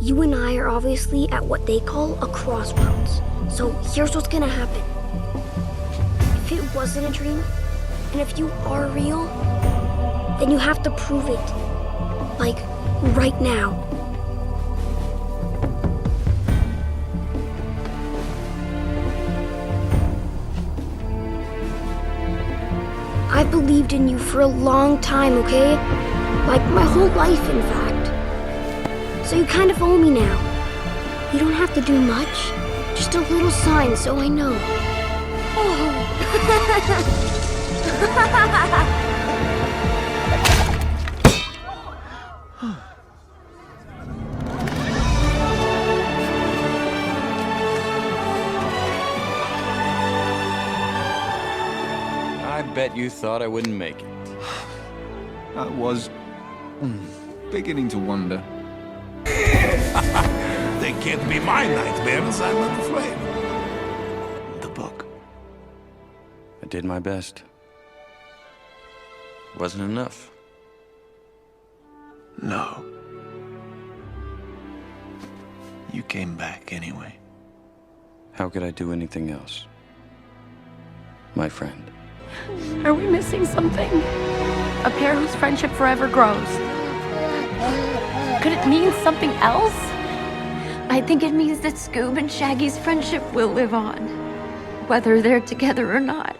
You and I are obviously at what they call a crossroads. So here's what's gonna happen. If it wasn't a dream, and if you are real, then you have to prove it. Like, right now. I've believed in you for a long time, okay? Like, my whole life, in fact. So you kind of owe me now. You don't have to do much. Just a little sign so I know. Oh. I bet you thought I wouldn't make it. I was beginning to wonder. They can't be my nightmares, I'm not afraid. The book. I did my best. Wasn't enough. No. You came back anyway. How could I do anything else? My friend. Are we missing something? A pair whose friendship forever grows. Could it mean something else? I think it means that Scoob and Shaggy's friendship will live on, whether they're together or not.